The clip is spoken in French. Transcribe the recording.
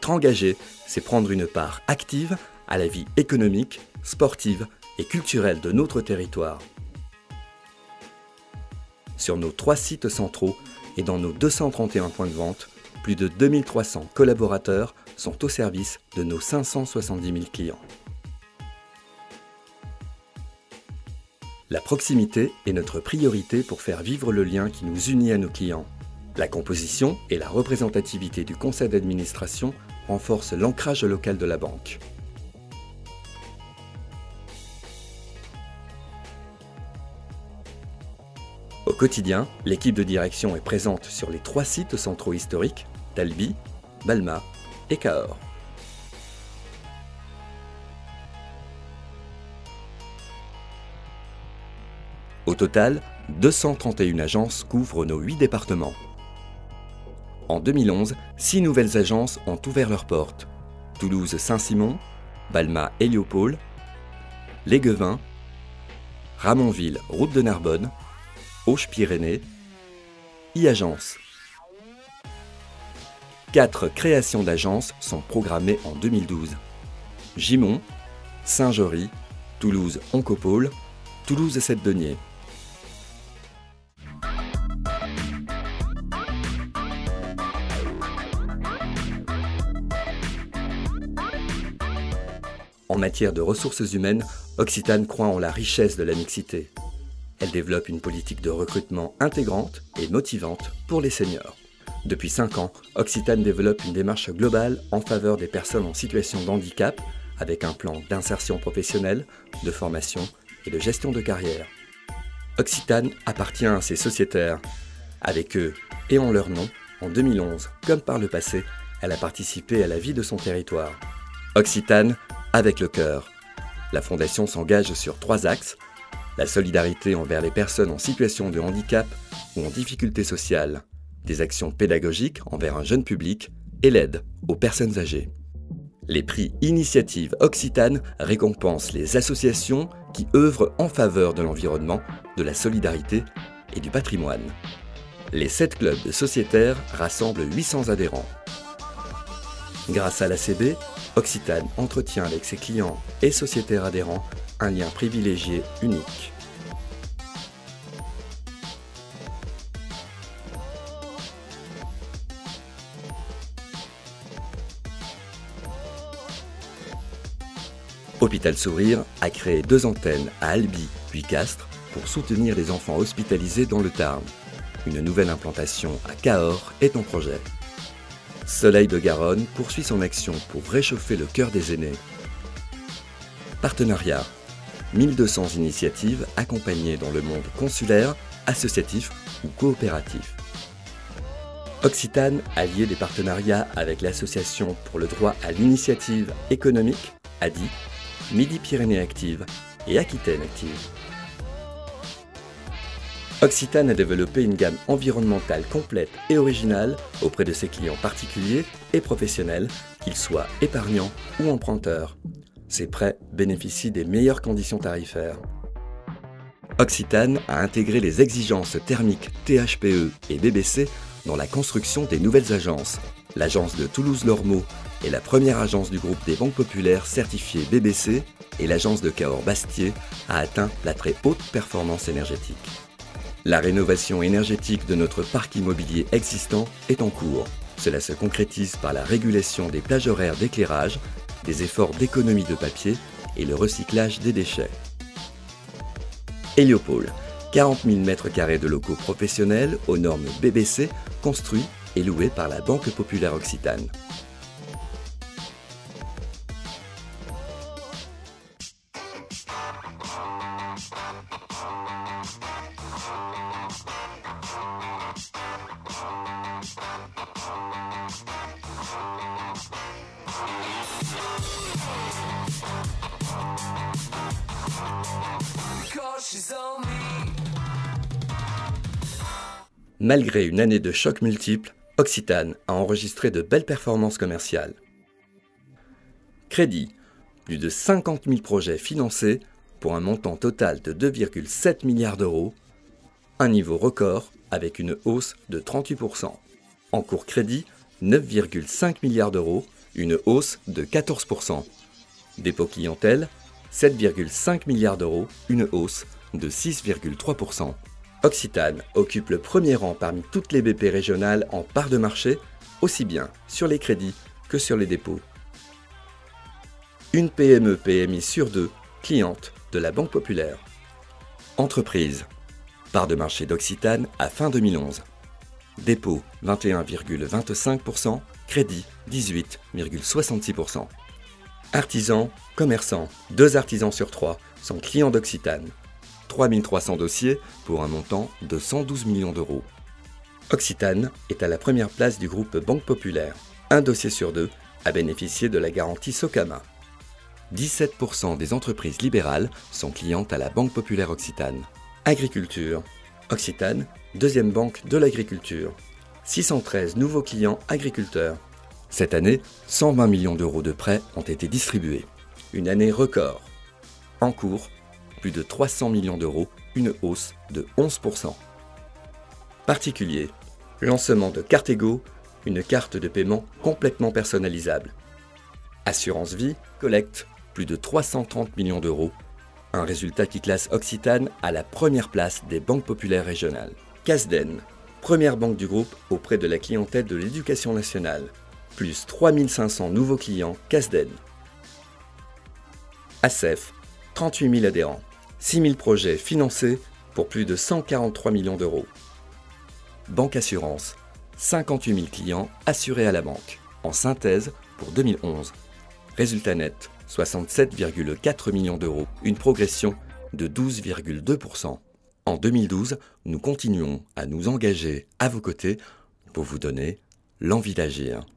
Être engagé, c'est prendre une part active à la vie économique, sportive et culturelle de notre territoire. Sur nos 3 sites centraux et dans nos 231 points de vente, plus de 2300 collaborateurs sont au service de nos 570 000 clients. La proximité est notre priorité pour faire vivre le lien qui nous unit à nos clients. La composition et la représentativité du conseil d'administration renforcent l'ancrage local de la banque. Au quotidien, l'équipe de direction est présente sur les 3 sites centraux historiques d'Albi, Balma et Cahors. Au total, 231 agences couvrent nos 8 départements. En 2011, 6 nouvelles agences ont ouvert leurs portes. Toulouse-Saint-Simon, Balma-Héliopole, Léguevin, Ramonville, route de Narbonne, Auch-Pyrénées, e-Agence. 4 créations d'agences sont programmées en 2012. Gimont, Saint-Jory, Toulouse-Oncopole, Toulouse-Sept-Deniers. En matière de ressources humaines, Occitane croit en la richesse de la mixité. Elle développe une politique de recrutement intégrante et motivante pour les seniors. Depuis 5 ans, Occitane développe une démarche globale en faveur des personnes en situation de handicap avec un plan d'insertion professionnelle, de formation et de gestion de carrière. Occitane appartient à ses sociétaires. Avec eux et en leur nom, en 2011, comme par le passé, elle a participé à la vie de son territoire. Occitane avec le cœur. La Fondation s'engage sur 3 axes: la solidarité envers les personnes en situation de handicap ou en difficulté sociale, des actions pédagogiques envers un jeune public et l'aide aux personnes âgées. Les prix Initiative Occitane récompensent les associations qui œuvrent en faveur de l'environnement, de la solidarité et du patrimoine. Les 7 clubs de sociétaires rassemblent 800 adhérents. Grâce à l'ACB, Occitane entretient avec ses clients et sociétaires adhérents un lien privilégié unique. Hôpital Sourire a créé 2 antennes à Albi puis Castres pour soutenir les enfants hospitalisés dans le Tarn. Une nouvelle implantation à Cahors est en projet. Soleil de Garonne poursuit son action pour réchauffer le cœur des aînés. Partenariat. 1200 initiatives accompagnées dans le monde consulaire, associatif ou coopératif. Occitane a lié des partenariats avec l'Association pour le droit à l'initiative économique, ADI, Midi-Pyrénées Active et Aquitaine Active. Occitane a développé une gamme environnementale complète et originale auprès de ses clients particuliers et professionnels, qu'ils soient épargnants ou emprunteurs. Ces prêts bénéficient des meilleures conditions tarifaires. Occitane a intégré les exigences thermiques THPE et BBC dans la construction des nouvelles agences. L'agence de Toulouse-Lormeau est la première agence du groupe des banques populaires certifiée BBC et l'agence de Cahors-Bastier a atteint la très haute performance énergétique. La rénovation énergétique de notre parc immobilier existant est en cours. Cela se concrétise par la régulation des plages horaires d'éclairage, des efforts d'économie de papier et le recyclage des déchets. Héliopole, 40 000 m² de locaux professionnels aux normes BBC, construits et loués par la Banque Populaire Occitane. Malgré une année de chocs multiples, Occitane a enregistré de belles performances commerciales. Crédit, plus de 50 000 projets financés pour un montant total de 2,7 milliards d'euros, un niveau record avec une hausse de 38%. Encours crédit, 9,5 milliards d'euros, une hausse de 14%. Dépôt clientèle, 7,5 milliards d'euros, une hausse de 6,3%. Occitane occupe le premier rang parmi toutes les BP régionales en part de marché, aussi bien sur les crédits que sur les dépôts. Une PME-PMI sur deux, cliente de la Banque Populaire. Entreprise. Part de marché d'Occitane à fin 2011. Dépôt 21,25%, crédit 18,66%. Artisans, commerçants, 2 artisans sur 3 sont clients d'Occitane. 3300 dossiers pour un montant de 112 millions d'euros. Occitane est à la première place du groupe Banque Populaire. Un dossier sur 2 a bénéficié de la garantie Socama. 17% des entreprises libérales sont clientes à la Banque Populaire Occitane. Agriculture. Occitane, deuxième banque de l'agriculture. 613 nouveaux clients agriculteurs. Cette année, 120 millions d'euros de prêts ont été distribués. Une année record. En cours, plus de 300 millions d'euros, une hausse de 11%. Particulier. Lancement de Cartego, une carte de paiement complètement personnalisable. Assurance vie, collecte plus de 330 millions d'euros. Un résultat qui classe Occitane à la première place des banques populaires régionales. Casden, première banque du groupe auprès de la clientèle de l'éducation nationale. Plus 3500 nouveaux clients Casden. ASEF, 38 000 adhérents. 6 000 projets financés pour plus de 143 millions d'euros. Banque Assurance, 58 000 clients assurés à la banque. En synthèse pour 2011. Résultat net, 67,4 millions d'euros, une progression de 12,2%. En 2012, nous continuons à nous engager à vos côtés pour vous donner l'envie d'agir.